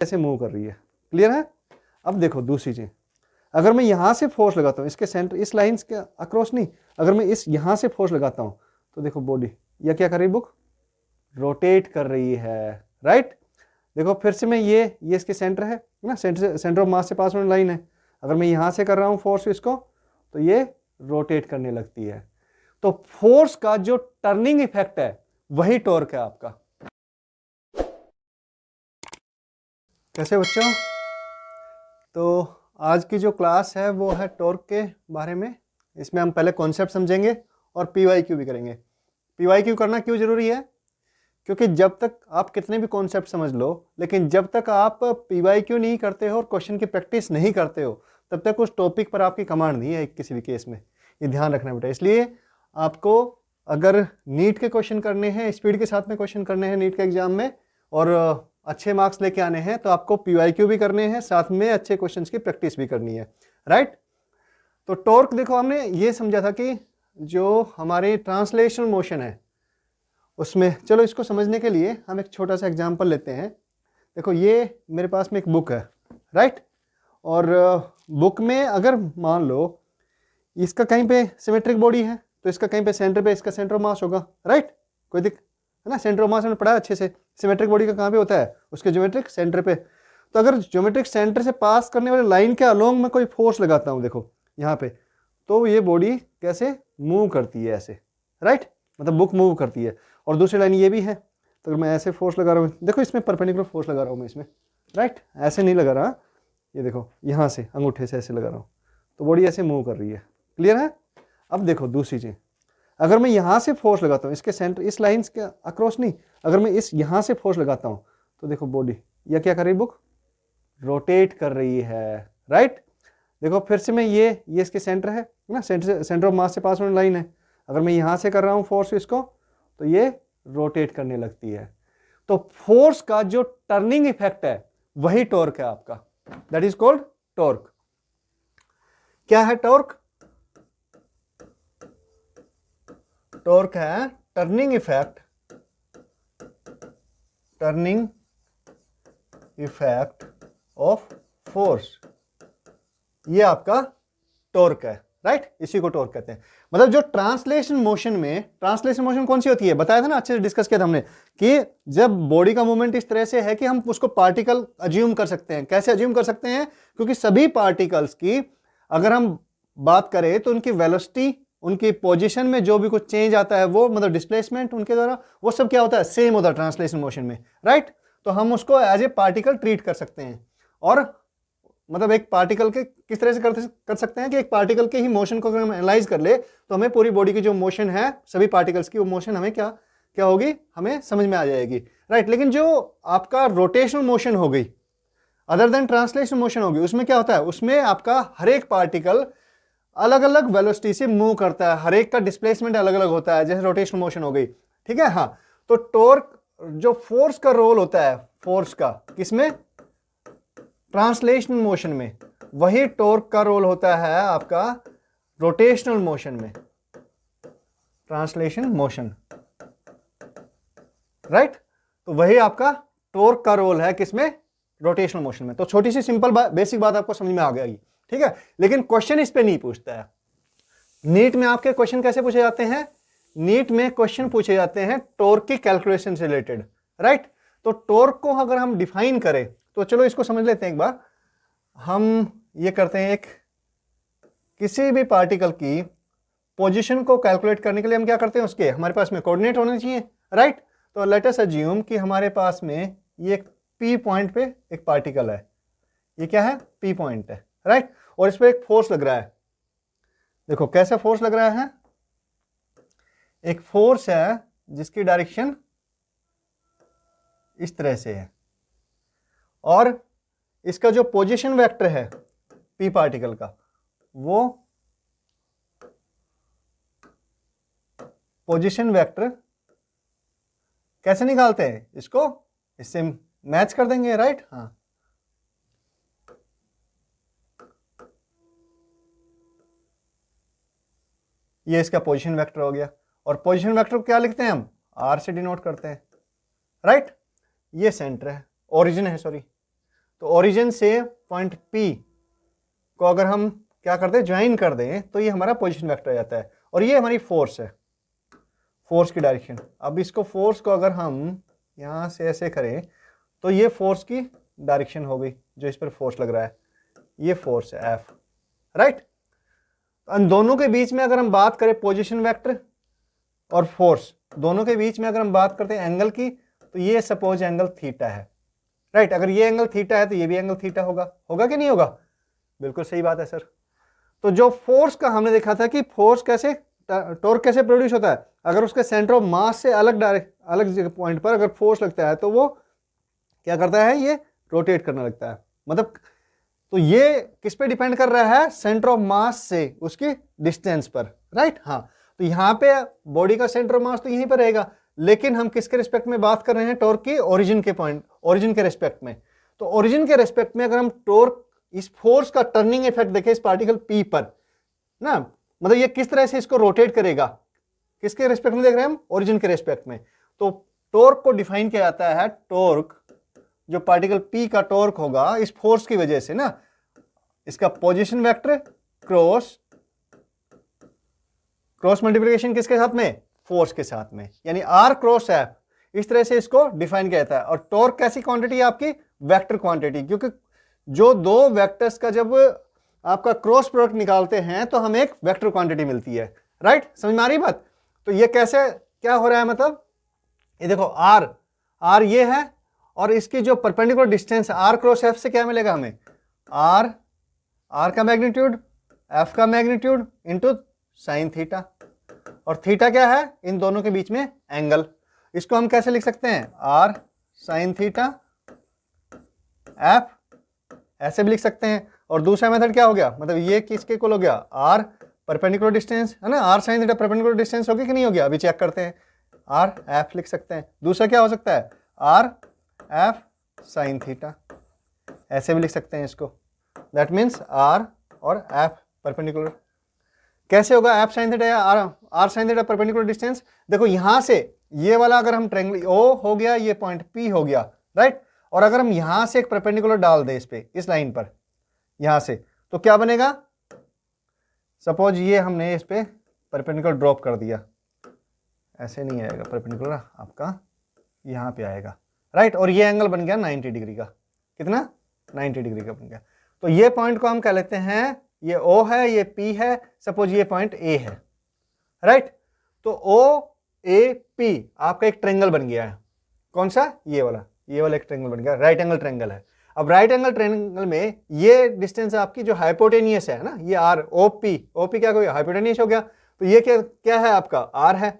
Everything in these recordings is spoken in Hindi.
कैसे मूव कर रही है, क्लियर है। अब देखो दूसरी चीज, अगर मैं यहां से फोर्स लगाता हूं इसके सेंटर, इस लाइन के अक्रॉस नहीं, अगर मैं इस यहां से फोर्स लगाता हूं तो देखो बॉडी या क्या कर रही है, बुक रोटेट कर रही है, राइट। देखो फिर से मैं ये इसके सेंटर है ना, सेंटर ऑफ मास से पास होने लाइन है, अगर मैं यहां से कर रहा हूं फोर्स इसको तो ये रोटेट करने लगती है। तो फोर्स का जो टर्निंग इफेक्ट है वही टॉर्क है आपका। कैसे बच्चों, तो आज की जो क्लास है वो है टॉर्क के बारे में। इसमें हम पहले कॉन्सेप्ट समझेंगे और पीवाईक्यू भी करेंगे। पीवाईक्यू करना क्यों जरूरी है, क्योंकि जब तक आप कितने भी कॉन्सेप्ट समझ लो, लेकिन जब तक आप पीवाईक्यू नहीं करते हो और क्वेश्चन की प्रैक्टिस नहीं करते हो, तब तक उस टॉपिक पर आपकी कमांड नहीं है किसी भी केस में। ये ध्यान रखना बेटा। इसलिए आपको अगर नीट के क्वेश्चन करने हैं, स्पीड के साथ में क्वेश्चन करने हैं नीट के एग्जाम में, और अच्छे मार्क्स लेके आने हैं, तो आपको पीवाईक्यू भी करने हैं, साथ में अच्छे क्वेश्चंस की प्रैक्टिस भी करनी है, राइट। तो टॉर्क देखो, हमने ये समझा था कि जो हमारे ट्रांसलेशनल मोशन है उसमें, चलो इसको समझने के लिए हम एक छोटा सा एग्जांपल लेते हैं। देखो ये मेरे पास में एक बुक है, राइट, और बुक में अगर मान लो इसका कहीं पे सिमेट्रिक बॉडी है तो इसका कहीं पे सेंटर पे इसका सेंटर ऑफ मास होगा, राइट। कोई दिक्कत है ना, सेंटर ऑफ मास हमने पढ़ा अच्छे से। सिमेट्रिक बॉडी का कहाँ पे होता है, उसके ज्योमेट्रिक सेंटर पे। तो अगर ज्योमेट्रिक सेंटर से पास करने वाले लाइन के अलोंग में कोई फोर्स लगाता हूँ, देखो यहाँ पे, तो ये बॉडी कैसे मूव करती है, ऐसे, राइट, मतलब बुक मूव करती है। और दूसरी लाइन ये भी है, तो अगर मैं ऐसे फोर्स लगा रहा हूँ, देखो इसमें परपेंडिकुलर फोर्स लगा रहा हूँ मैं इसमें, राइट, ऐसे नहीं लगा रहा, ये देखो यहाँ से अंगूठे से ऐसे लगा रहा हूँ, तो बॉडी ऐसे मूव कर रही है, क्लियर है। अब देखो दूसरी चीज, अगर मैं यहां से फोर्स लगाता हूं इसके सेंटर, इस लाइन के अक्रॉस नहीं, अगर मैं इस यहां से फोर्स लगाता हूं तो देखो बॉडी या क्या कर रही है, बुक रोटेट कर रही है, राइट। देखो फिर से मैं ये इसके सेंटर है ना, सेंटर ऑफ मास से पास होने लाइन है, अगर मैं यहां से कर रहा हूं फोर्स इसको तो ये रोटेट करने लगती है। तो फोर्स का जो टर्निंग इफेक्ट है वही टॉर्क है आपका, दैट इज कॉल्ड टॉर्क। क्या है टॉर्क? टॉर्क है टर्निंग इफेक्ट ऑफ फोर्स, ये आपका टॉर्क है, राइट, इसी को टॉर्क कहते हैं। मतलब जो ट्रांसलेशन मोशन कौन सी होती है, बताया था ना, अच्छे से डिस्कस किया था हमने, कि जब बॉडी का मूवमेंट इस तरह से है कि हम उसको पार्टिकल अज्यूम कर सकते हैं। कैसे अज्यूम कर सकते हैं? क्योंकि सभी पार्टिकल्स की अगर हम बात करें तो उनकी वेलोसिटी, उनकी पोजीशन में जो भी कुछ चेंज आता है वो, मतलब डिस्प्लेसमेंट उनके द्वारा, वो सब क्या होता है, सेम होता है ट्रांसलेशन मोशन में, राइट। तो हम उसको एज ए पार्टिकल ट्रीट कर सकते हैं। और मतलब एक पार्टिकल के किस तरह से कर सकते हैं कि एक पार्टिकल के ही मोशन को अगर हम एनालाइज कर ले तो हमें पूरी बॉडी की जो मोशन है सभी पार्टिकल्स की, वो मोशन हमें क्या होगी, हमें समझ में आ जाएगी, राइट। लेकिन जो आपका रोटेशनल मोशन हो गई, अदर देन ट्रांसलेशन मोशन होगी, उसमें क्या होता है, उसमें आपका हर एक पार्टिकल अलग अलग वेलोसिटी से मूव करता है, हर एक का डिस्प्लेसमेंट अलग अलग होता है, जैसे रोटेशनल मोशन हो गई, ठीक है। हाँ, तो टॉर्क जो फोर्स का रोल होता है, फोर्स का किसमें, ट्रांसलेशनल मोशन में, वही टॉर्क का रोल होता है आपका रोटेशनल मोशन में, ट्रांसलेशन मोशन, राइट। तो वही आपका टॉर्क का रोल है किसमें, रोटेशनल मोशन में। तो छोटी सी सिंपल बेसिक बात आपको समझ में आ गई, ठीक है। लेकिन क्वेश्चन इस पे नहीं पूछता है। नीट में आपके क्वेश्चन कैसे पूछे जाते हैं, नीट में क्वेश्चन पूछे जाते हैं टॉर्क की कैलकुलेशन से रिलेटेड, राइट। तो टॉर्क को अगर हम डिफाइन करें तो चलो इसको समझ लेते हैं एक बार। हम ये करते हैं, एक किसी भी पार्टिकल की पोजीशन को कैलकुलेट करने के लिए हम क्या करते हैं, उसके हमारे पास में कोऑर्डिनेट होने चाहिए, राइट। तो लेट अस अज्यूम कि हमारे पास में ये पी पॉइंट पे एक पार्टिकल है, ये क्या है, पी पॉइंट है, राइट। और इस पे एक फोर्स लग रहा है, देखो कैसा फोर्स लग रहा है, एक फोर्स है जिसकी डायरेक्शन इस तरह से है, और इसका जो पोजीशन वेक्टर है पी पार्टिकल का, वो पोजीशन वेक्टर कैसे निकालते हैं, इसको इससे मैच कर देंगे, राइट। हाँ, ये इसका पोजीशन वेक्टर हो गया, और पोजीशन वेक्टर को क्या लिखते हैं हम, आर से डिनोट करते हैं, राइट। ये सेंटर है, ओरिजिन है, सॉरी, तो ओरिजिन से पॉइंट P को अगर हम क्या करते हैं, ज्वाइन कर दें, तो ये हमारा पोजीशन वेक्टर आ जाता है। और ये हमारी फोर्स है, फोर्स की डायरेक्शन। अब इसको फोर्स को अगर हम यहाँ से ऐसे करें तो ये फोर्स की डायरेक्शन हो गई, जो इस पर फोर्स लग रहा है, ये फोर्स है F, राइट। इन दोनों के बीच में अगर हम बात करें पोजीशन वेक्टर और फोर्स, दोनों के बीच में अगर हम बात करते हैं एंगल की, तो ये सपोज एंगल थीटा है, राइट। अगर ये एंगल थीटा है तो ये भी एंगल थीटा होगा, होगा कि नहीं होगा? बिल्कुल सही बात है सर। तो जो फोर्स का हमने देखा था कि फोर्स कैसे, टॉर्क कैसे प्रोड्यूस होता है, अगर उसके सेंटर ऑफ मास से अलग पॉइंट पर अगर फोर्स लगता है तो वो क्या करता है, ये रोटेट करने लगता है। मतलब तो ये किस पे डिपेंड कर रहा है, सेंटर ऑफ मास से उसकी डिस्टेंस पर, राइट। हाँ, तो यहाँ पे बॉडी का सेंटर ऑफ मास तो यहीं पर रहेगा, लेकिन हम किसके रिस्पेक्ट में बात कर रहे हैं, टॉर्क की ओरिजिन के पॉइंट, ओरिजिन के रिस्पेक्ट में। तो ओरिजिन के रिस्पेक्ट में अगर हम टॉर्क, इस फोर्स का टर्निंग इफेक्ट देखें इस पार्टिकल P पर ना, मतलब ये किस तरह से इसको रोटेट करेगा, किसके रिस्पेक्ट में देख रहे हैं हम, ओरिजिन के रिस्पेक्ट में। तो टॉर्क को डिफाइन किया जाता है, टॉर्क जो पार्टिकल P का टॉर्क होगा इस फोर्स की वजह से ना, इसका पोजीशन वेक्टर क्रॉस मल्टीप्लिकेशन किसके साथ में, फोर्स के साथ में, यानी R क्रॉस F, इस तरह से इसको डिफाइन किया जाता है। और टॉर्क कैसी क्वांटिटी है आपकी, वेक्टर क्वांटिटी, क्योंकि जो दो वेक्टर्स का जब आपका क्रॉस प्रोडक्ट निकालते हैं तो हमें एक वेक्टर क्वांटिटी मिलती है, राइट। समझ में आ रही बात? तो ये कैसे क्या हो रहा है, मतलब ये देखो R ये है, और इसकी जो perpendicular distance R cross F से क्या मिलेगा हमें, R का मैग्नीट्यूड, F का मैग्नीट्यूड इंटू साइन थीटा, और थीटा क्या है, इन दोनों के बीच में एंगल। इसको हम कैसे लिख सकते हैं, R साइन थीटा F, ऐसे भी लिख सकते हैं। और दूसरा मेथड क्या हो गया, मतलब ये किसके इक्वल हो गया, R परपेंडिकुलर डिस्टेंस है ना, R sine theta perpendicular distance हो गया कि नहीं हो गया, अभी चेक करते हैं। R F लिख सकते हैं। दूसरा क्या हो सकता है, R F साइन थीटा, ऐसे भी लिख सकते हैं इसको। दैट मीन्स R और F परपेंडिकुलर कैसे होगा, F साइन थीटा या R sine theta perpendicular distance. देखो यहां से ये वाला अगर हम ट्रायंगल O हो गया, ये पॉइंट P हो गया, राइट। और अगर हम यहां से एक परपेंडिकुलर डाल दें इस पे, इस लाइन पर यहां से, तो क्या बनेगा, सपोज ये हमने इस पे परपेंडिकुलर ड्रॉप कर दिया, ऐसे नहीं आएगा परपेंडिकुलर, आपका यहां पे आएगा, राइट। और ये एंगल बन गया 90 डिग्री का, कितना, 90 डिग्री का बन गया। तो ये पॉइंट को हम कह लेते हैं, ये O है, ये P है, सपोज ये पॉइंट A है, राइट। तो OAP आपका एक ट्रायंगल बन गया है, कौन सा, ये वाला एक ट्रायंगल बन गया, राइट एंगल ट्रायंगल है। अब राइट एंगल ट्रायंगल में ये डिस्टेंस आपकी जो हाइपोटेनियस है ना, ये R OP क्या हो गया, हाइपोटेनियस हो गया। तो ये क्या है आपका, R है,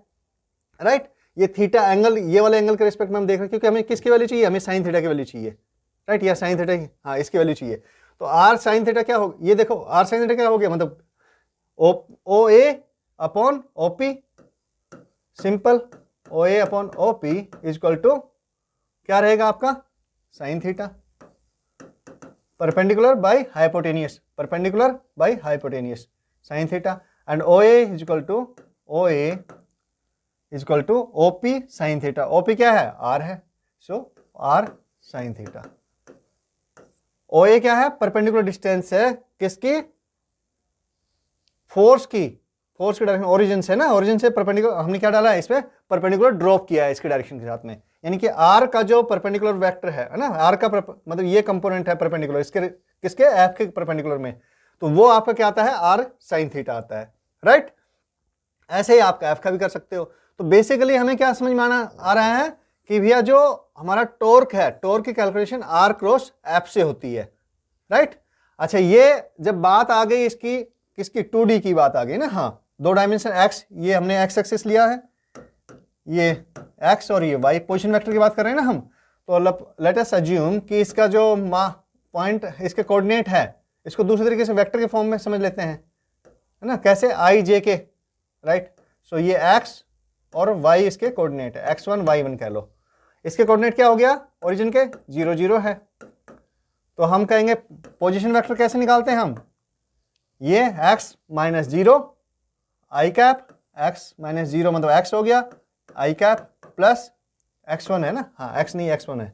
राइट। ये थीटा एंगल, ये वाले एंगल के रिस्पेक्ट में हम देख रहे हैं, क्योंकि हमें किसकी वैल्यू चाहिए, हमें साइन थीटा की वैल्यू चाहिए, राइट, या साइन थीटा, हाँ इसकी वैल्यू चाहिए। तो R साइन थीटा क्या हो, ये देखो R साइन थीटा क्या हो गया, मतलब OA upon OP, simple, OA upon OP is equal to क्या रहेगा आपका, sine theta perpendicular by hypotenuse, sine theta, and OA is equal to OP sine theta. OP क्या है, R है, so R sine theta. OA क्या है, परपेंडिकुलर डिस्टेंस है किसकी, फोर्स की डायरेक्शन ओरिजिन से ना, ओरिजिन से परपेंडिकुलर हमने क्या डाला है, इसमें परपेंडिकुलर ड्रॉप किया है इसकी डायरेक्शन के साथ में, यानी कि R का जो परपेंडिकुलर वेक्टर है ना, R का मतलब ये कंपोनेंट है परपेंडिकुलर इसके किसके, F के परपेंडिकुलर में, तो वो आपका क्या आता है, R साइन थीटा आता है, राइट। ऐसे ही आपका F का भी कर सकते हो। तो बेसिकली हमें क्या समझ में आ रहा है कि भैया जो हमारा टॉर्क है, टॉर्क की कैलकुलेशन R क्रॉस F से होती है, राइट। अच्छा, ये जब बात आ गई इसकी किसकी, 2D की बात आ गई ना, हाँ, दो डायमेंशन X, ये हमने X एक्सिस लिया है, ये X और ये Y, पोजीशन वेक्टर की बात कर रहे हैं ना हम। तो लेट अस अज्यूम कि इसका जो पॉइंट, इसके कोऑर्डिनेट है, इसको दूसरे तरीके से वेक्टर के फॉर्म में समझ लेते हैं, है ना, कैसे, I J K, राइट। सो ये X और Y इसके कोऑर्डिनेट है, X1 Y1 कह लो। इसके कोऑर्डिनेट क्या हो गया, ओरिजिन के 0 0 है। तो हम कहेंगे पोजीशन वेक्टर कैसे निकालते हैं हम, ये x माइनस 0 आई कैप, x माइनस 0 मतलब x हो गया, आई कैप प्लस x1 है ना, हाँ x नहीं x1 है,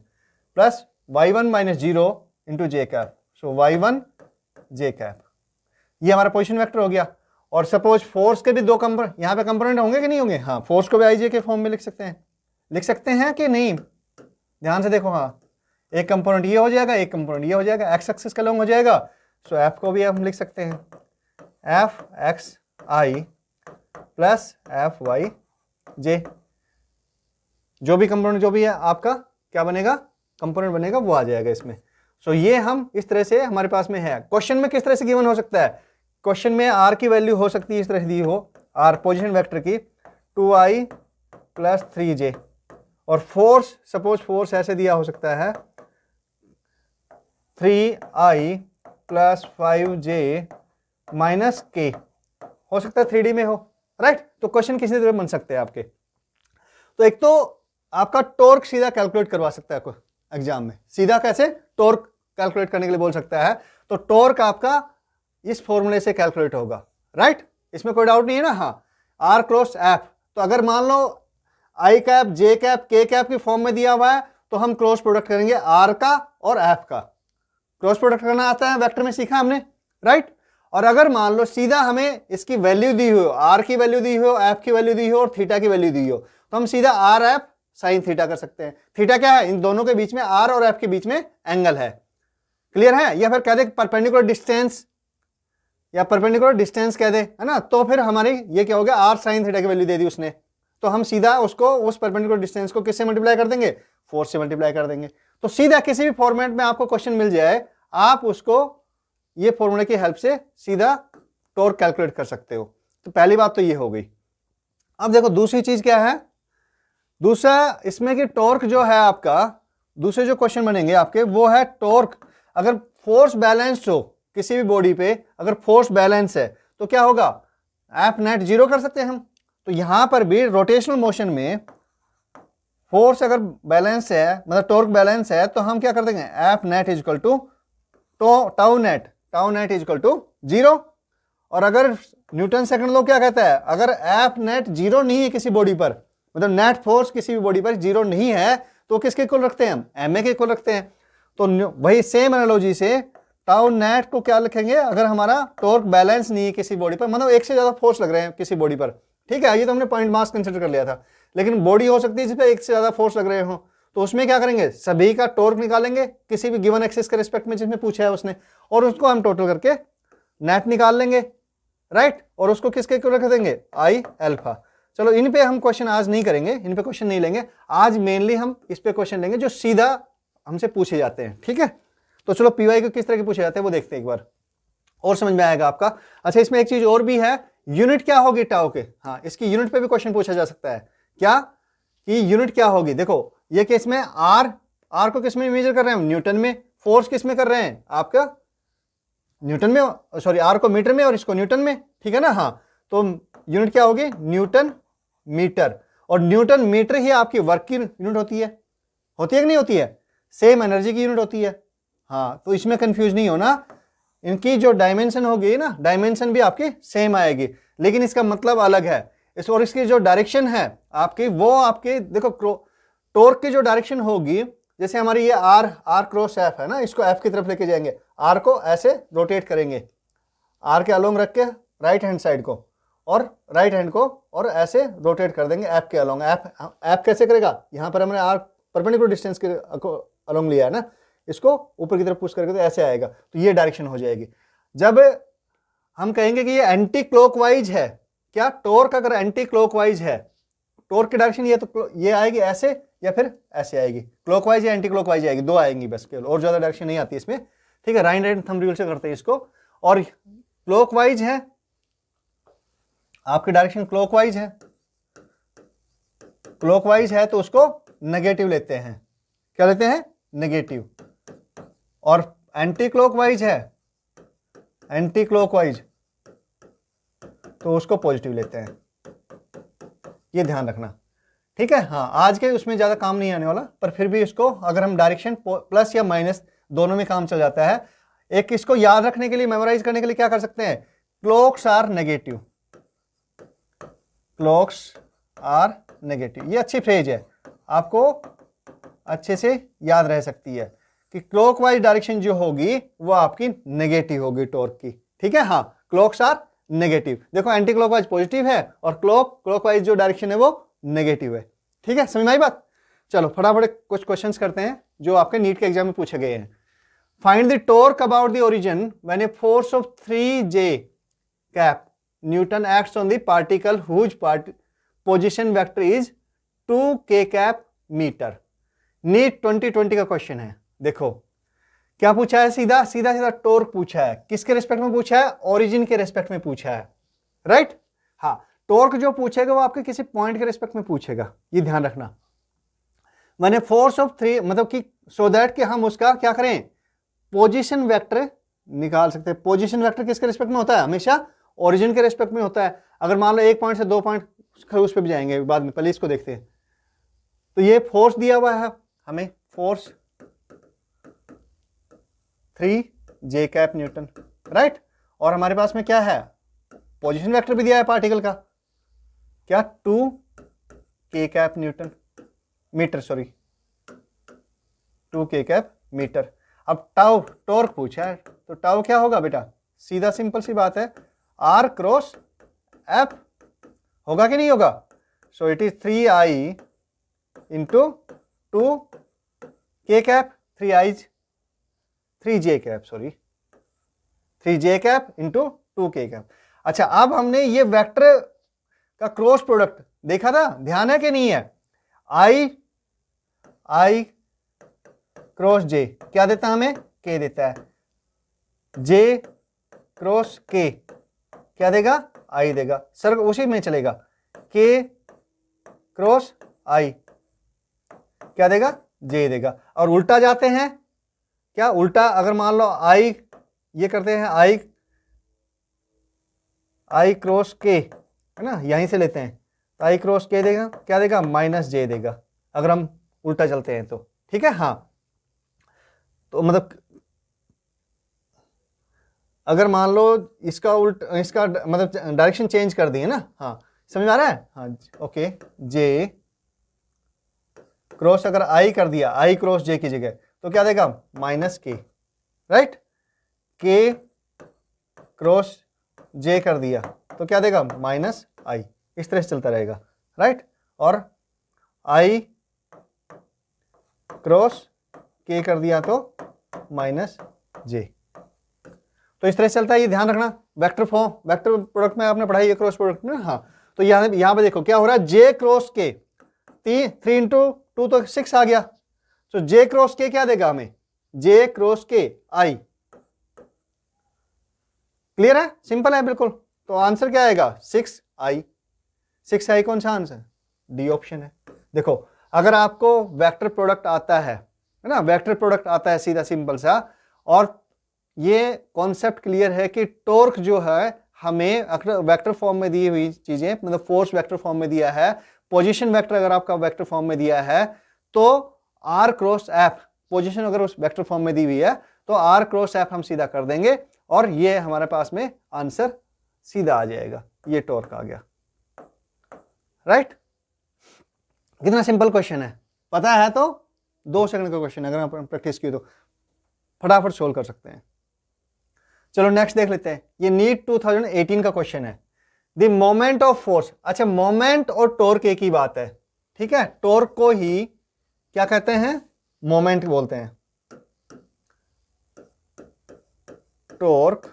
प्लस y1 माइनस 0 इंटू जे कैप, सो y1 जे कैप, ये हमारा पोजीशन वेक्टर हो गया। और सपोज फोर्स के भी दो कंपोनेंट, यहाँ पे कंपोनेंट होंगे कि नहीं होंगे, हाँ फोर्स को भी आई जे के फॉर्म में लिख सकते हैं कि नहीं, ध्यान से देखो, हाँ एक कंपोनेंट ये हो जाएगा, एक कंपोनेंट ये हो जाएगा, एक्स एक्सिस का लॉन्ग हो जाएगा, सो एफ को भी हम लिख सकते हैं एफ एक्स आई प्लस एफ वाई जे, जो भी कंपोनेंट जो भी है आपका क्या बनेगा, कंपोनेंट बनेगा, वो आ जाएगा इसमें। सो ये हम इस तरह से हमारे पास में है। क्वेश्चन में किस तरह से गिवन हो सकता है, क्वेश्चन में आर की वैल्यू हो सकती है इस तरह से दी हो, आर पोजीशन वेक्टर की 2i प्लस 3j, और फोर्स सपोज फोर्स ऐसे दिया हो सकता है 3i plus 5j minus k, हो सकता है 3D में हो, राइट। तो क्वेश्चन किसी तरह बन सकते हैं आपके। तो एक तो आपका टॉर्क सीधा कैलकुलेट करवा सकता है एग्जाम में, सीधा कैसे टॉर्क कैलकुलेट करने के लिए बोल सकता है, तो टॉर्क आपका इस फॉर्मूले से कैलकुलेट होगा, राइट, इसमें कोई डाउट नहीं है ना। हाँ, आर क्रॉस एफ, तो अगर मान लो आई कैप जे कैप के कैप की फॉर्म में दिया हुआ है, तो हम क्रॉस प्रोडक्ट करेंगे आर का और एफ का, क्रॉस प्रोडक्ट करना आता है, वेक्टर में सीखा हमने, राइट। और अगर मान लो सीधा हमें इसकी वैल्यू दी हो, आर की वैल्यू दी हो, एफ की वैल्यू दी हो और थीटा की वैल्यू दी हो, तो हम सीधा आर एफ साइन थीटा कर सकते हैं। थीटा क्या है, इन दोनों के बीच में, आर और एफ के बीच में एंगल है, क्लियर है। या फिर कह दे परपेंडिकुलर डिस्टेंस, या परपेंडिकुलर डिस्टेंस कह दे, है ना, तो फिर हमारी ये क्या हो गया, आर साइन थीटा की वैल्यू दे दी उसने, तो हम सीधा उसको उस परपेंडिकुलर डिस्टेंस को किससे मल्टीप्लाई कर देंगे, 4 से मल्टीप्लाई कर देंगे। तो सीधा किसी भी फॉर्मेट में आपको क्वेश्चन मिल जाए, आप उसको ये फॉर्मूले की हेल्प से सीधा टॉर्क कैलकुलेट कर सकते हो। तो पहली बात तो ये हो गई। अब देखो दूसरी चीज क्या है, दूसरा इसमें कि टॉर्क जो है आपका, दूसरे जो क्वेश्चन बनेंगे आपके वो है टॉर्क, अगर फोर्स बैलेंस्ड हो किसी भी बॉडी पे, अगर फोर्स बैलेंस है तो क्या होगा, एफ नेट 0 कर सकते हैं हम। तो यहां पर भी रोटेशनल मोशन में फोर्स अगर बैलेंस है, मतलब टॉर्क बैलेंस है, तो हम क्या कर देंगे, F net is equal to tau net is equal to 0। और अगर न्यूटन सेकंड लॉ क्या कहता है, अगर एफ नेट 0 नहीं है किसी बॉडी पर, मतलब नेट फोर्स किसी भी बॉडी पर 0 नहीं है, तो किसके इक्वल रखते हैं हम, एम ए के इक्वल रखते हैं। तो वही सेम एनालॉजी से टाउ नेट को क्या लिखेंगे, अगर हमारा टॉर्क बैलेंस नहीं है किसी बॉडी पर, मतलब एक से ज्यादा फोर्स लग रहे हैं किसी बॉडी पर, ठीक है, ये तो हमने पॉइंट मास कंसिडर कर लिया था, लेकिन बॉडी हो सकती है जिस पे एक से ज्यादा फोर्स लग रहे हो, तो उसमें क्या करेंगे, सभी का टॉर्क निकालेंगे किसी भी गिवन एक्सिस के रिस्पेक्ट में जिसमें पूछा है उसने, और उसको हम टोटल करके नेट निकाल लेंगे, राइट, और उसको किसके इक्वल रख देंगे, आई अल्फा। चलो इन पे हम क्वेश्चन आज नहीं करेंगे, इन पे क्वेश्चन नहीं लेंगे आज, मेनली हम इस पे क्वेश्चन लेंगे जो सीधा हमसे पूछे जाते हैं, ठीक है। तो चलो पीवाई को किस तरह के पूछे जाते हैं वो देखते हैं एक बार, और समझ में आएगा आपका। अच्छा, इसमें एक चीज और भी है, यूनिट क्या होगी टाउ के, हाँ इसकी यूनिट पे भी क्वेश्चन पूछा जा सकता है, क्या कि यूनिट क्या होगी। देखो ये केस में आर को किस में मेजर कर रहे हैं हम, न्यूटन में, फोर्स किस में कर रहे हैं आपका, न्यूटन में, सॉरी आर को मीटर में और इसको न्यूटन में, ठीक है ना। हाँ, तो यूनिट क्या होगी, न्यूटन मीटर, और न्यूटन मीटर ही आपकी वर्क की यूनिट होती है कि नहीं होती है, सेम एनर्जी की यूनिट होती है। हाँ, तो इसमें कंफ्यूज नहीं होना, इनकी जो डायमेंशन होगी ना, डायमेंशन भी आपकी सेम आएगी, लेकिन इसका मतलब अलग है। इस और इसकी जो डायरेक्शन है आपकी, वो आपके देखो टॉर्क की जो डायरेक्शन होगी, जैसे हमारी ये आर क्रॉस एफ है ना, इसको एफ की तरफ लेके जाएंगे, आर को ऐसे रोटेट करेंगे, आर के अलोंग रख के राइट हैंड साइड को, और राइट हैंड को और ऐसे रोटेट कर देंगे एफ के अलोंग। एफ कैसे करेगा, यहां पर हमने आर परपेंडिकुलर डिस्टेंस के अलोंग लिया है ना, इसको ऊपर की तरफ पुश करके तो ऐसे आएगा, तो ये डायरेक्शन हो जाएगी। जब हम कहेंगे कि ये एंटी क्लॉकवाइज है, क्या टॉर्क अगर एंटी क्लॉकवाइज है, टॉर्क की डायरेक्शन ये, तो ये आएगी ऐसे या फिर ऐसे आएगी, क्लॉकवाइज या एंटी क्लॉकवाइज आएगी, दो आएंगी बस, केवल और ज्यादा डायरेक्शन नहीं आती इसमें, ठीक है। राइट हैंड थंब रूल से करते हैं इसको, और क्लॉकवाइज है आपकी डायरेक्शन, क्लॉकवाइज है तो उसको नेगेटिव लेते हैं, क्या लेते हैं, नेगेटिव। और एंटी क्लॉकवाइज है, एंटी क्लॉकवाइज तो उसको पॉजिटिव लेते हैं, ये ध्यान रखना, ठीक है। हाँ, आज के उसमें ज्यादा काम नहीं आने वाला, पर फिर भी इसको अगर हम डायरेक्शन प्लस या माइनस दोनों में काम चल जाता है। एक इसको याद रखने के लिए, मेमोराइज करने के लिए क्या कर सकते हैं, clocks are negative, clocks are negative, ये अच्छी फ्रेज है, आपको अच्छे से याद रह सकती है कि क्लॉकवाइज डायरेक्शन जो होगी वो आपकी नेगेटिव होगी टॉर्क की, ठीक है। हाँ, क्लॉक्स आर नेगेटिव, देखो एंटी क्लॉकवाइज पॉजिटिव है और क्लॉकवाइज जो डायरेक्शन है वो नेगेटिव है, ठीक है, समझ में आई बात। चलो फटाफट कुछ क्वेश्चंस करते हैं जो आपके नीट के एग्जाम में पूछे गए हैं। Find the torque about the origin when a force of 3J cap newton acts on the particle whose position vector is 2K cap metre. NEET 2020 का क्वेश्चन है। देखो क्या पूछा है, सीधा सीधा टॉर्क पूछा है। किसके रिस्पेक्ट में पूछा है? ओरिजिन के रिस्पेक्ट में पूछा है, राइट। हाँ, टॉर्क जो पूछेगा वो आपके किसी पॉइंट के रिस्पेक्ट में पूछेगा, ये ध्यान रखना। मैंने फोर्स ऑफ 3 मतलब कि सो दैट कि हम उसका क्या करें, पोजीशन वेक्टर निकाल सकते हैं। पोजीशन वेक्टर किसके रिस्पेक्ट में होता है? हमेशा ओरिजिन के रिस्पेक्ट में होता है। अगर मान लो 1 पॉइंट से 2 पॉइंट, उस पर भी जाएंगे बाद में, पहले इसको देखते हैं। तो ये फोर्स दिया हुआ है हमें, force 3J cap Newton, right. और हमारे पास में क्या है, पोजीशन वेक्टर भी दिया है पार्टिकल का, क्या 2K cap newton metre, sorry 2K cap metre. अब टाउ टॉर्क पूछा है, तो टाउ क्या होगा बेटा? सीधा सिंपल सी बात है, R क्रॉस F होगा कि नहीं होगा? So it is 3I into 2K cap, 3J cap, sorry 3J cap into 2K cap. अच्छा, अब हमने ये वेक्टर का क्रॉस प्रोडक्ट देखा था, ध्यान है कि नहीं है? I क्रॉस J क्या देता है हमें? K देता है। J क्रॉस K क्या देगा? I देगा। सर उसी में चलेगा, K क्रॉस I क्या देगा? J देगा। और उल्टा जाते हैं, क्या उल्टा? अगर मान लो I ये करते हैं, I क्रॉस K है ना, यहीं से लेते हैं, तो I क्रॉस K देगा, क्या देगा? माइनस J देगा, अगर हम उल्टा चलते हैं तो, ठीक है। हाँ, तो मतलब अगर मान लो इसका इसका मतलब डायरेक्शन चेंज कर दिए ना, हाँ समझ में आ रहा है? हाँ ओके, J क्रॉस अगर I कर दिया, I क्रॉस J की जगह, तो क्या देगा? Minus K, right. K cross J कर दिया तो क्या देगा? Minus I। इस तरह से चलता रहेगा, राइट। और I क्रॉस K कर दिया तो माइनस J। तो इस तरह से चलता है, ये ध्यान रखना। वेक्टर फॉर्म, वेक्टर प्रोडक्ट में आपने पढ़ाई है, क्रॉस प्रोडक्ट में। हाँ, तो यहाँ पे देखो क्या हो रहा है, J क्रॉस K, 3 इंटू 2 तो 6 आ गया। तो J क्रॉस K क्या देगा हमें? J cross K I। Clear है? सिंपल है बिल्कुल। तो आंसर क्या आएगा? 6I। 6I कौन सा आंसर? डी ऑप्शन है। देखो अगर आपको वेक्टर प्रोडक्ट आता है ना, वेक्टर प्रोडक्ट आता है सीधा सिंपल सा, और ये कॉन्सेप्ट क्लियर है कि टॉर्क जो है हमें अगर वेक्टर फॉर्म में दी हुई चीजें, मतलब फोर्स वेक्टर फॉर्म में दिया है, पोजीशन वेक्टर अगर आपका वेक्टर फॉर्म में दिया है, तो R क्रॉस F, पोजीशन अगर उस वेक्टर फॉर्म में दी हुई है तो R क्रॉस F हम सीधा कर देंगे और ये हमारे पास में आंसर सीधा आ जाएगा, ये टॉर्क आ गया, राइट। कितना सिंपल क्वेश्चन है, पता है तो 2 सेकंड का क्वेश्चन, अगर आप प्रैक्टिस की तो फटाफट सोल्व कर सकते हैं। चलो नेक्स्ट देख लेते हैं, ये नीट 2018 का क्वेश्चन है। द मोमेंट ऑफ फोर्स, अच्छा मोमेंट और टॉर्क एक ही बात है, ठीक है। टॉर्क को ही क्या कहते हैं? मोमेंट बोलते हैं। टॉर्क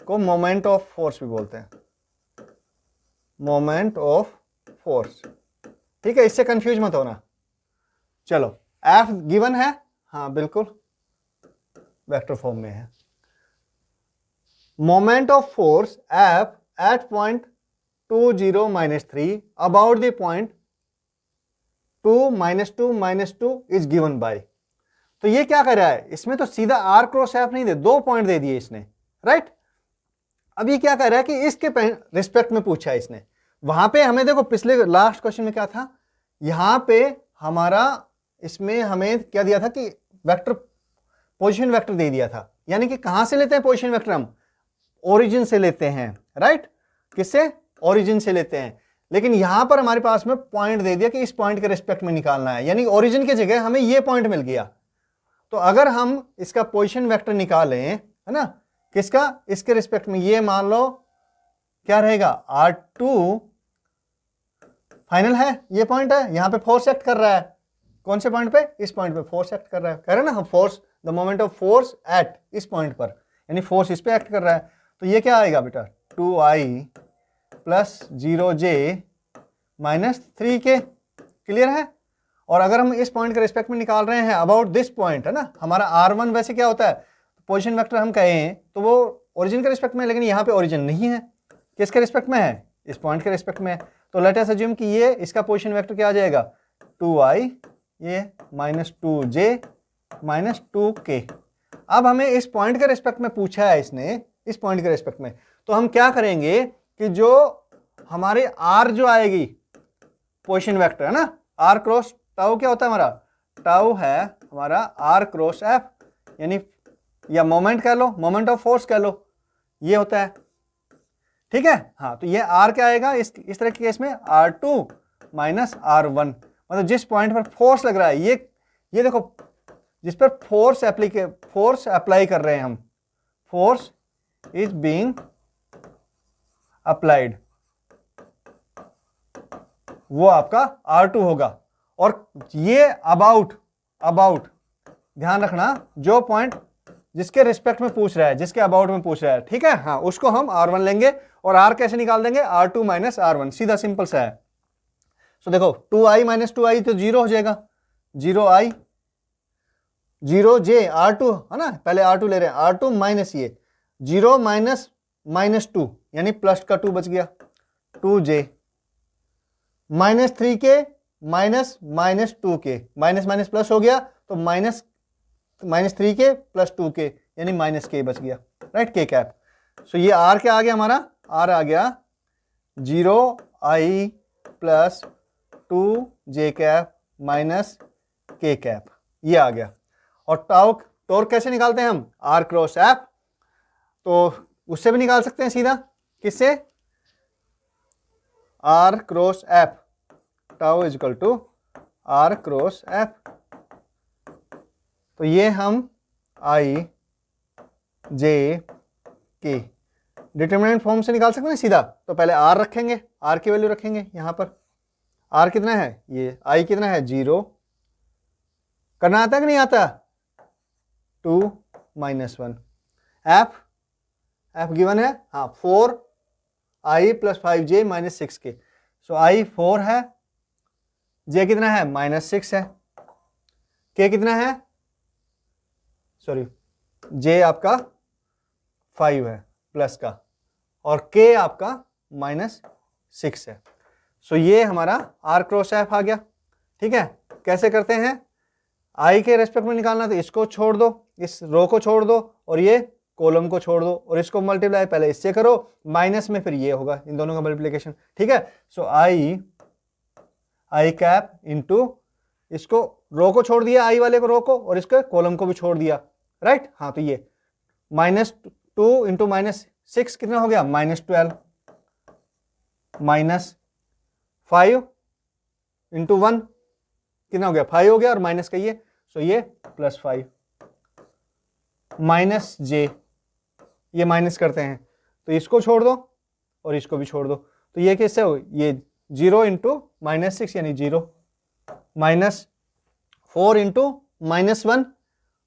को मोमेंट ऑफ फोर्स भी बोलते हैं, मोमेंट ऑफ फोर्स, ठीक है। इससे कंफ्यूज मत होना। चलो F गिवन है, हाँ बिल्कुल वेक्टर फॉर्म में है। Moment of force F at point 2 0 -3 about the point 2 -2 is given by. तो ये क्या कर रहा है, इसमें तो सीधा R क्रॉस F नहीं दे, 2 पॉइंट दे दिए इसने, राइट। अब ये क्या कर रहा है कि इसके रिस्पेक्ट में पूछा है इसने। वहां पे हमें देखो पिछले लास्ट क्वेश्चन में क्या था, यहां पे हमारा इसमें हमें क्या दिया था कि वेक्टर, पोजीशन वेक्टर दे दिया था। यानी कि कहां से लेते हैं पोजीशन वेक्टर? हम ओरिजिन से लेते हैं, राइट। किससे? ओरिजिन से लेते हैं। लेकिन यहां पर हमारे पास में पॉइंट दे दिया कि इस पॉइंट के रिस्पेक्ट में निकालना है, यानी ओरिजिन की जगह हमें ये पॉइंट मिल गया। तो अगर हम इसका पोजीशन वेक्टर निकालें, है ना, किसका, इसके रिस्पेक्ट में, ये मान लो क्या रहेगा, R2 फाइनल है, ये पॉइंट है, यहां पे फोर्स एक्ट कर रहा है, कौन से पॉइंट पे, इस पॉइंट पे फोर्स एक्ट कर रहा है, कह रहे हैं ना हम, force, the moment of force at इस पॉइंट पर, यानी फोर्स इस पे एक्ट कर रहा है। तो ये क्या आएगा बेटा, 2i plus 0j minus 3k, clear है। और अगर हम इस पॉइंट के रिस्पेक्ट में निकाल रहे हैं अबाउट दिस पॉइंट, है ना, हमारा R1 वैसे क्या होता है, पोजीशन वेक्टर हम कहें तो वो ओरिजिन के रिस्पेक्ट में, लेकिन यहाँ पे ओरिजिन नहीं है, किसके रिस्पेक्ट में है, इस पॉइंट के रिस्पेक्ट में है। तो लेट अस अज्यूम कि ये इसका पोजीशन वेक्टर क्या आ जाएगा, 2i, ये माइनस 2j माइनस 2k। अब हमें इस पॉइंट के रिस्पेक्ट में पूछा है इसने, इस पॉइंट के रिस्पेक्ट में, तो हम क्या करेंगे कि जो हमारे r जो आएगी पोजीशन वेक्टर, है ना, r क्रॉस टाउ क्या होता है हमारा, टाउ है हमारा r क्रॉस f, यानी या मोमेंट कह लो, मोमेंट ऑफ फोर्स कह लो, ये होता है, ठीक है। हाँ, तो ये r क्या आएगा इस तरह के केस में, R2 माइनस R1, मतलब जिस पॉइंट पर फोर्स लग रहा है, ये देखो, जिस पर फोर्स अप्लाई कर रहे हैं हम, फोर्स इज बीइंग अप्लाइड, वो आपका R2 होगा। और ये अबाउट ध्यान रखना, जो पॉइंट जिसके रिस्पेक्ट में पूछ रहा है, जिसके अबाउट में पूछ रहा है, ठीक है, हाँ, उसको हम R1 लेंगे और R कैसे निकाल देंगे, R2 माइनस R1, सीधा सिंपल सा है। सो देखो 2i माइनस 2i तो 0 हो जाएगा, 0i 0j R2, है ना, पहले R2 ले रहे हैं, R2 माइनस ये 0 माइनस 2 यानी प्लस का 2 बच गया, 2j minus 3k minus 2k, minus minus plus हो गया तो माइनस 3k प्लस 2k यानी माइनस k बच गया, राइट, k कैप। सो ये r क्या आ गया हमारा, r आ गया 0i plus 2j cap minus k cap, ये आ गया। और टॉर्क कैसे निकालते हैं हम, r क्रॉस f, तो उससे भी निकाल सकते हैं सीधा, किससे, r cross f, tau is equal to r cross f। तो ये हम i j k determinant form से निकाल सकते हैं सीधा। तो पहले r रखेंगे, r की वैल्यू रखेंगे यहां पर, r कितना है, ये i कितना है 0, करना आता है कि नहीं आता, 2 माइनस 1, f गिवन है, हाँ 4i plus 5j minus 6k। So i 4 है, j कितना है माइनस 6 है, k कितना है, सॉरी j आपका 5 है प्लस का, और k आपका माइनस 6 है। सो ये हमारा r क्रॉस f आ गया, ठीक है। कैसे करते हैं, i के रेस्पेक्ट में निकालना, तो इसको छोड़ दो, इस रो को छोड़ दो और ये कॉलम को छोड़ दो, और इसको मल्टीप्लाई पहले इससे करो, माइनस में फिर ये होगा, इन दोनों का मल्टीप्लिकेशन, ठीक है। सो i कैप इंटू, इसको रो को छोड़ दिया, i वाले को रो को, और इसको कॉलम को भी छोड़ दिया, राइट। हाँ, तो ये माइनस 2 इंटू माइनस 6 कितना हो गया, माइनस 12, माइनस 5 इंटू 1 कितना हो गया, 5 हो गया, और माइनस का ये, सो ये प्लस 5, माइनस j, ये माइनस करते हैं तो इसको छोड़ दो और इसको भी छोड़ दो, तो ये कैसे हो, ये 0 इंटू माइनस 6 यानी 0, माइनस 4 इंटू माइनस 1,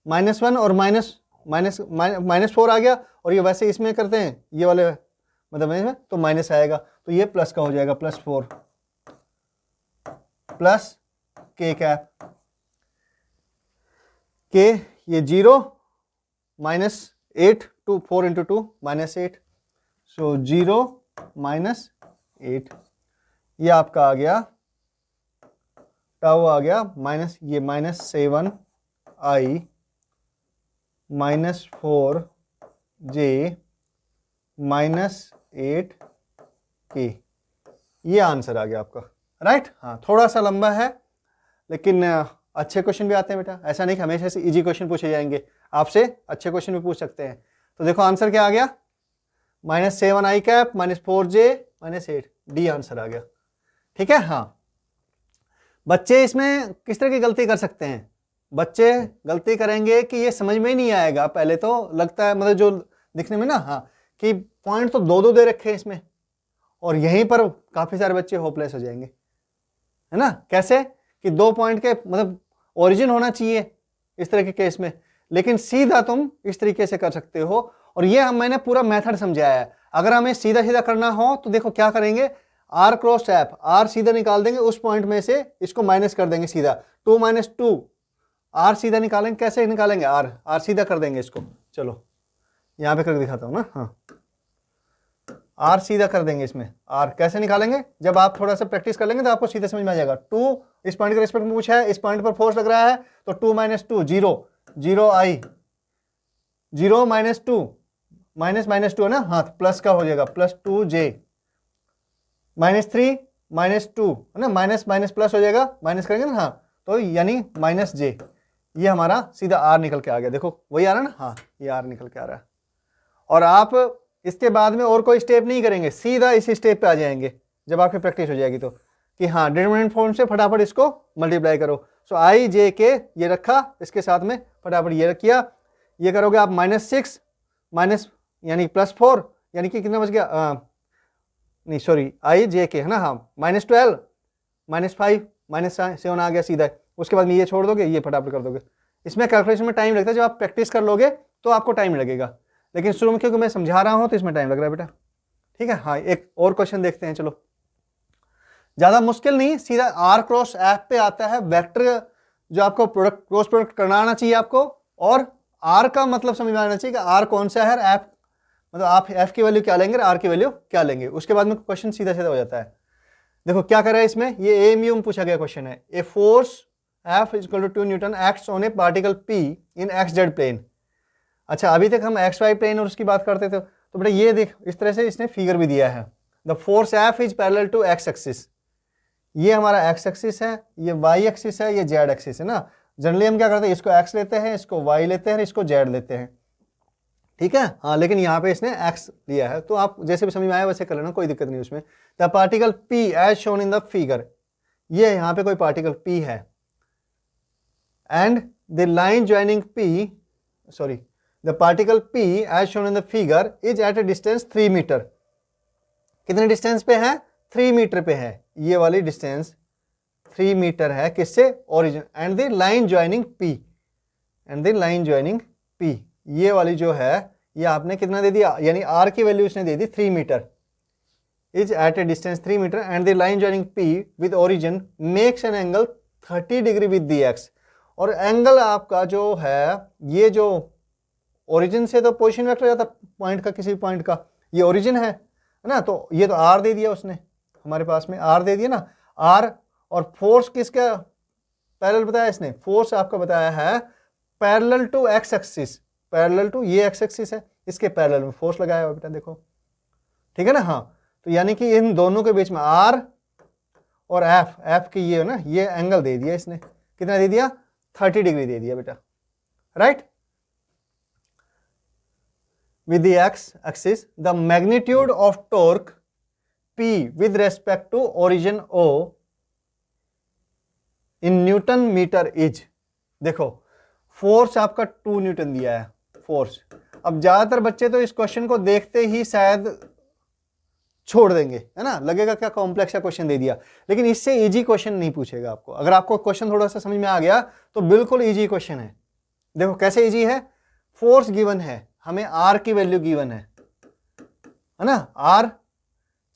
माइनस 1 और माइनस 4 आ गया, और ये वैसे इसमें करते हैं, ये वाले मतलब इसमें तो माइनस आएगा, तो ये प्लस का हो जाएगा, plus 4 plus k cap, k ये 0 minus 8 two 4 into 2 minus 8, so 0 minus 8, ये आपका आ गया, टाउ आ गया माइनस, ये minus 7i minus 4j minus 8k, ये आंसर आ गया आपका, राइट। हाँ, थोड़ा सा लंबा है, लेकिन अच्छे क्वेश्चन भी आते हैं बेटा, ऐसा नहीं कि हमेशा से इजी क्वेश्चन पूछे जाएंगे, आपसे अच्छे क्वेश्चन भी पूछ सकते हैं। तो देखो आंसर क्या आ गया, minus 7i cap minus 4j minus 8, D answer आ गया, ठीक है। हाँ, बच्चे इसमें किस तरह की गलती कर सकते हैं, बच्चे गलती करेंगे कि ये समझ में ही नहीं आएगा, पहले तो लगता है मतलब जो दिखने में ना, हाँ, कि पॉइंट तो दो दो दे रखे हैं इसमें, और यहीं पर काफी सारे बच्चे होपलेस हो जाएंगे, है ना। कैसे कि 2 पॉइंट के मतलब ओरिजिन होना चाहिए इस तरह के केस में, लेकिन सीधा तुम इस तरीके से कर सकते हो। और ये मैंने पूरा मेथड समझाया है। अगर हमें सीधा सीधा करना हो तो देखो क्या करेंगे, आर क्रॉस एफ, आर सीधा निकाल देंगे, उस पॉइंट में से इसको माइनस कर देंगे सीधा, 2 - 2, आर सीधा निकालेंगे। कैसे निकालेंगे, आर सीधा कर देंगे इसको। चलो यहां पे करके दिखाता हूं ना, हाँ, आर सीधा कर देंगे इसमें। आर कैसे निकालेंगे, जब आप थोड़ा सा प्रैक्टिस कर लेंगे तो आपको सीधा समझ में आ जाएगा। 2 इस पॉइंट के रिस्पेक्ट में पूछा है, इस पॉइंट पर फोर्स लग रहा है, तो 2 - 2 0, 0 आई, 0 - 2 -2 है ना, हाँ, प्लस का हो जाएगा, +2j, -3 -2 है ना, माइनस प्लस हो जाएगा, माइनस करेंगे ना, हाँ, तो यानी -j, ये हमारा सीधा आर निकल के आ गया। देखो वही आ रहा है ना, हाँ, ये आर निकल के आ रहा है। और आप इसके बाद में और कोई स्टेप नहीं करेंगे, सीधा इसी स्टेप पे आ जाएंगे जब आपकी प्रैक्टिस हो जाएगी तो, कि हाँ, डिटरमिनेंट फॉर्म से फटाफट इसको मल्टीप्लाई करो। सो आई जे के ये रखा, इसके साथ में फटाफट ये किया, ये करोगे आप -6 माइनस यानी +4, यानी कि कितना बच गया, नहीं सॉरी, आई जे के है ना, हाँ, -12 -5 -7 आ गया सीधा। उसके बाद में ये छोड़ दोगे, ये फटाफट कर दोगे। इसमें कैलकुलेशन में टाइम लगता है, जब आप प्रैक्टिस कर लोगे तो आपको टाइम लगेगा, लेकिन शुरू में क्योंकि मैं समझा रहा हूं तो इसमें टाइम लग रहा है बेटा, ठीक है। हाँ, एक और क्वेश्चन देखते हैं, चलो, ज्यादा मुश्किल नहीं, सीधा आर क्रॉस एफ पे आता है वेक्टर, जो आपको प्रोडक्ट क्रॉस प्रोडक्ट करना आना चाहिए आपको, और आर का मतलब समझ में आना चाहिए कि आर कौन सा है, एफ मतलब आप एफ की वैल्यू क्या लेंगे, आर की वैल्यू क्या लेंगे। उसके बाद में क्वेश्चन सीधा सीधा हो जाता है। देखो क्या कर रहा है इसमें, ये एएमयू में पूछा गया क्वेश्चन है, a force F = 2 newton acts on a particle P in XZ plane. अच्छा, अभी तक हम XY प्लेन और उसकी बात करते थे, तो बेटा ये देख, इस तरह से इसने फिगर भी दिया है। The force F is parallel to X axis, ये हमारा X एक्सिस है, ये Y एक्सिस है, ये Z एक्सिस है ना। जनरली हम क्या करते हैं, इसको X लेते हैं, इसको Y लेते हैं, इसको Z लेते हैं, ठीक है, हाँ, लेकिन यहाँ पे इसने X लिया है, तो आप जैसे भी समझ में आया वैसे कर लेना, कोई दिक्कत नहीं उसमें। The particle P as shown in the figure, ये यहाँ पे कोई पार्टिकल P है, and the line joining P, sorry, the particle P as shown in the figure is at a distance 3 metre. कितने डिस्टेंस पे है, 3 मीटर पे है, ये वाली डिस्टेंस 3 मीटर है, किससे, origin, and the line joining P, and the line joining P, ये वाली जो है, ये आपने कितना दे दिया, यानी आर की वैल्यू इसने दे दी 3 metre, is at a distance 3 metre, and the line joining P with origin makes an angle 30 degree with the X. और एंगल आपका जो है, ये जो ओरिजिन से तो पोजीशन वेक्टर जाता पॉइंट का, किसी पॉइंट का, ये ओरिजिन है ना, तो ये तो आर दे दिया उसने, हमारे पास में आर दे दिया ना, आर। और फोर्स किसका पैरेलल बताया इसने, फोर्स आपका बताया है parallel to X axis, parallel to ये एक्स एक्सिस है, इसके पैरेलल में फोर्स लगाया हुआ बेटा, देखो, ठीक है ना। हाँ, तो यानी कि इन दोनों के बीच में आर और एफ, एफ की ये ना, ये एंगल दे दिया इसने, कितना दे दिया, 30 डिग्री दे दिया बेटा, right. with the x axis the magnitude of torque P with respect to origin O in Newton meter is, देखो फोर्स आपका 2 न्यूटन दिया है, फोर्स। अब ज्यादातर बच्चे तो इस क्वेश्चन को देखते ही शायद छोड़ देंगे, है ना, लगेगा क्या कॉम्प्लेक्स क्वेश्चन दे दिया, लेकिन इससे इजी क्वेश्चन नहीं पूछेगा आपको। अगर आपको क्वेश्चन थोड़ा सा समझ में आ गया तो बिल्कुल इजी क्वेश्चन है। देखो कैसे इजी है, फोर्स गिवन है, हमें आर की वैल्यू गिवन है ना, आर,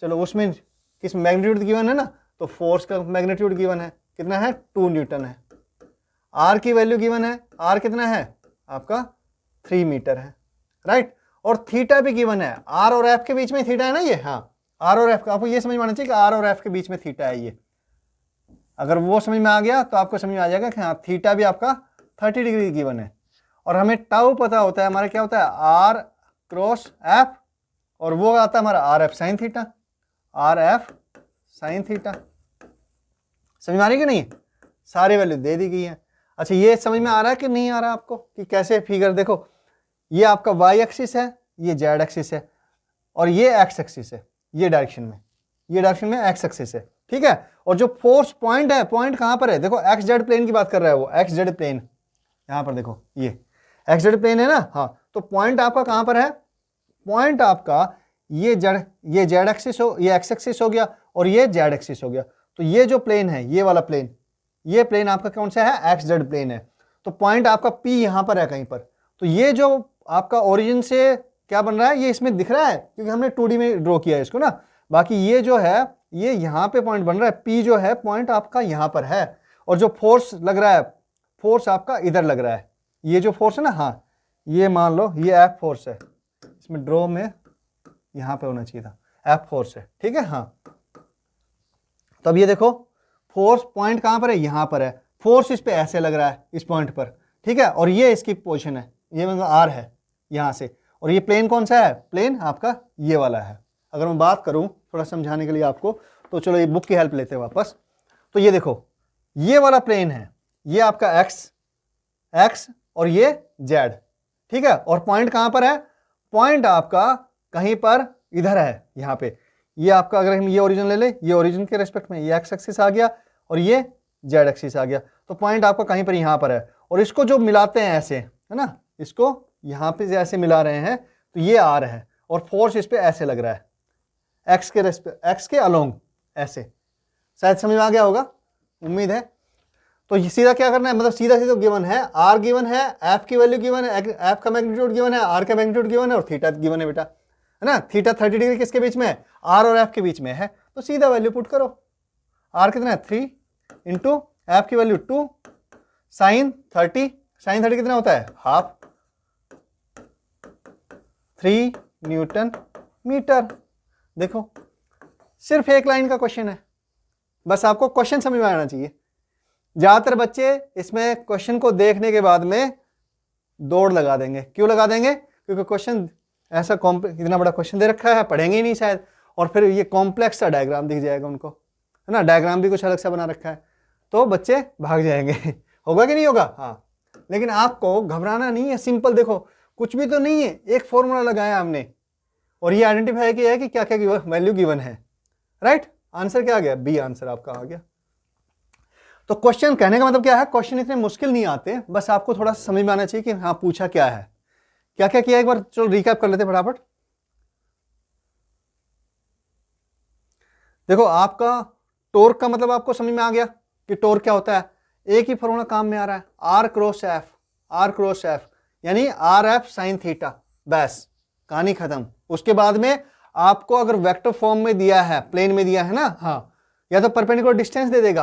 चलो उसमें किस मैग्नीट्यूड गिवन है ना, तो फोर्स का मैग्नीट्यूड गिवन है, कितना है, 2 न्यूटन है। आर की वैल्यू गिवन है, आर कितना है आपका 3 मीटर है, राइट। और थीटा भी गिवन है, आर और एफ के बीच में थीटा है ना ये, हाँ, आर और एफ का आपको ये समझ में आना चाहिए कि आर और एफ के बीच में थीटा है ये। अगर वो समझ में आ गया तो आपको समझ में आ जाएगा कि हाँ, थीटा भी आपका 30 डिग्री गिवन है। और हमें टाउ पता होता है, हमारा क्या होता है, आर क्रॉस एफ, और वो आता है हमारा R F sine theta, R F sine theta. समझ में आ रही है कि नहीं, सारी वैल्यू दे दी गई है। अच्छा, ये समझ में आ रहा है कि नहीं आ रहा आपको, कि कैसे फिगर, देखो ये आपका वाई एक्सिस है, ये जेड एक्सिस है, और ये एक्स एक्सिस है, ये डायरेक्शन में, ये डायरेक्शन में एक्स एक्सिस है, ठीक है। और जो फोर्स पॉइंट है, पॉइंट कहां पर है, देखो एक्स जेड प्लेन की बात कर रहा है वो, एक्स जेड प्लेन, यहाँ पर देखो ये एक्स जेड प्लेन है ना, हाँ, तो पॉइंट आपका कहाँ पर है, पॉइंट आपका ये जेड एक्सिस हो, ये एक्स एक्सिस हो गया और ये जेड एक्सिस हो गया। तो ये जो प्लेन है, ये वाला प्लेन, ये प्लेन आपका कौन सा है, एक्स जेड प्लेन है। तो पॉइंट आपका पी यहाँ पर है कहीं पर। तो ये जो आपका ओरिजिन से क्या बन रहा है, ये इसमें दिख रहा है क्योंकि हमने 2D में ड्रॉ किया है इसको ना। बाकी ये जो है ये यहाँ पे पॉइंट बन रहा है, पी जो है पॉइंट आपका यहाँ पर है। और जो फोर्स लग रहा है, फोर्स आपका इधर लग रहा है, ये जो फोर्स है ना, हाँ, ये मान लो ये एफ फोर्स है, इसमें ड्रॉ में यहाँ पे होना चाहिए था, एफ फोर्स है, ठीक है, हाँ। तब ये देखो फोर्स पॉइंट कहाँ पर है, यहाँ पर है, फोर्स इस पे ऐसे लग रहा है इस पॉइंट पर, ठीक है, और ये इसकी पोजीशन है, ये मतलब आर है यहाँ से। और ये प्लेन कौन सा है, प्लेन आपका ये वाला है। अगर मैं बात करूँ थोड़ा समझाने के लिए आपको, तो चलो ये बुक की हेल्प लेते हैं वापस। तो ये देखो ये वाला प्लेन है, ये आपका एक्स और ये जेड, ठीक है, और पॉइंट कहाँ पर है, पॉइंट आपका कहीं पर इधर है यहाँ पे। ये आपका अगर हम ये ओरिजिन ले ले, ये ओरिजिन के रेस्पेक्ट में ये एक्स एक्सिस आ गया और ये जेड एक्सिस आ गया। तो पॉइंट आपका कहीं पर यहाँ पर है, और इसको जो मिलाते हैं ऐसे, है ना, इसको यहाँ पे ऐसे मिला रहे हैं, तो ये आर है और फोर्स इस पे ऐसे लग रहा है, एक्स के अलोंग ऐसे। शायद समझ में आ गया होगा, उम्मीद है। तो ये सीधा क्या करना है, मतलब सीधा सीधा गिवन है, आर गिवन है, एफ की वैल्यू गिवन है, एफ का मैग्नीट्यूड गिवन है, आर का मैग्नीट्यूड गिवन है और थीटा गिवन है बेटा, है ना। थीटा 30 डिग्री किसके बीच में है, आर और एफ के बीच में है। तो सीधा वैल्यू पुट करो, आर कितना है 3 इंटू एफ की वैल्यू 2 साइन 30, साइन 30 कितना होता है, हाफ, 3 न्यूटन मीटर। देखो सिर्फ एक लाइन का क्वेश्चन है, बस आपको क्वेश्चन समझ में आना चाहिए। ज्यादातर बच्चे इसमें क्वेश्चन को देखने के बाद में दौड़ लगा देंगे। क्यों लगा देंगे, क्योंकि क्वेश्चन ऐसा इतना बड़ा क्वेश्चन दे रखा है, पढ़ेंगे ही नहीं शायद, और फिर ये कॉम्प्लेक्स सा डायग्राम दिख जाएगा उनको, है ना, डायग्राम भी कुछ अलग सा बना रखा है, तो बच्चे भाग जाएंगे। होगा कि नहीं होगा, हाँ। लेकिन आपको घबराना नहीं है, सिंपल देखो, कुछ भी तो नहीं है, एक फॉर्मूला लगाया हमने और ये आइडेंटिफाई किया है कि क्या क्या वैल्यू गिवन है, राइट। आंसर क्या आ गया, बी आंसर आपका आ गया। तो क्वेश्चन कहने का मतलब क्या है, क्वेश्चन इतने मुश्किल नहीं आते, बस आपको थोड़ा समझ में आना चाहिए कि हाँ पूछा क्या है, क्या क्या किया, एक बार चलो रिकैप कर लेते फटाफट। देखो आपका टॉर्क का मतलब आपको समझ में आ गया कि टॉर्क क्या होता है, एक ही फॉर्मूला काम में आ रहा है, आर क्रॉस एफ, यानी आर एफ साइन थीटा, बस कहानी खत्म। उसके बाद में आपको अगर वेक्टर फॉर्म में दिया है, प्लेन में दिया है ना, हाँ, या तो परपेंडिकुलर डिस्टेंस दे देगा,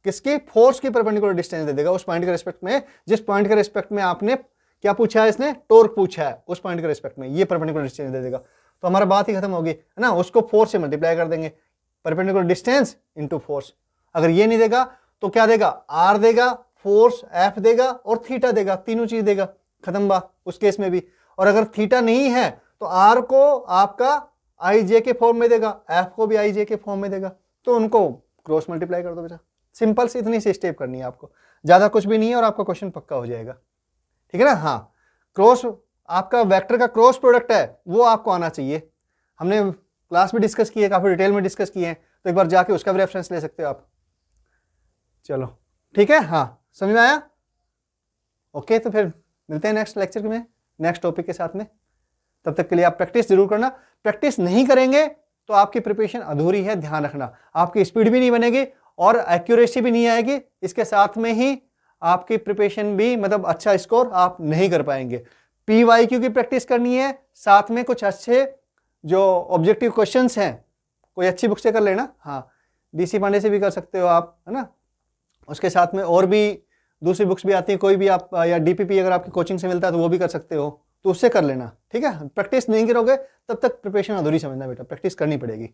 किसकी, फोर्स की परपेंडिकुलर डिस्टेंस दे देगा उस पॉइंट के रिस्पेक्ट में, जिस पॉइंट के रिस्पेक्ट में आपने क्या पूछा है, इसने टॉर्क पूछा है, उस पॉइंट के रिस्पेक्ट में ये परपेंडिकुलर डिस्टेंस दे देगा। तो हमारा बात ही खत्म होगी, है ना। उसको फोर्स से मल्टीप्लाई कर देंगे, परपेंडिकुलर डिस्टेंस इंटू फोर्स। अगर ये नहीं देगा तो क्या देगा, आर देगा, फोर्स एफ देगा और थीटा देगा, तीनों चीज देगा, खत्म बात उस केस में भी। और अगर थीटा नहीं है तो आर को आपका आई जे के फॉर्म में देगा, एफ को भी आई जे के फॉर्म में देगा, तो उनको क्रॉस मल्टीप्लाई कर दो बेटा। सिंपल से इतनी सी स्टेप करनी है आपको, ज्यादा कुछ भी नहीं है और आपका क्वेश्चन पक्का हो जाएगा, ठीक है ना। हाँ, क्रॉस आपका वेक्टर का क्रॉस प्रोडक्ट है वो आपको आना चाहिए, हमने क्लास में डिस्कस किए, काफी डिटेल में डिस्कस किए हैं, तो एक बार जाके उसका भी रेफरेंस ले सकते हो आप। चलो ठीक है, हाँ समझ में आया, ओके। तो फिर मिलते हैं नेक्स्ट लेक्चर में नेक्स्ट टॉपिक के साथ में। तब तक के लिए आप प्रैक्टिस जरूर करना, प्रैक्टिस नहीं करेंगे तो आपकी प्रिपरेशन अधूरी है, ध्यान रखना। आपकी स्पीड भी नहीं बनेगी और एक्यूरेसी भी नहीं आएगी, इसके साथ में ही आपकी प्रिपरेशन भी, मतलब अच्छा स्कोर आप नहीं कर पाएंगे। PYQ की प्रैक्टिस करनी है, साथ में कुछ अच्छे जो ऑब्जेक्टिव क्वेश्चंस हैं कोई अच्छी बुक से कर लेना, हाँ, DC पांडे से भी कर सकते हो आप, है ना। उसके साथ में और भी दूसरी बुक्स भी आती हैं, कोई भी आप, या DPP अगर आपकी कोचिंग से मिलता है तो वो भी कर सकते हो, तो उससे कर लेना, ठीक है। प्रैक्टिस नहीं करोगे तब तक प्रिपरेशन अधूरी समझना बेटा, प्रैक्टिस करनी पड़ेगी।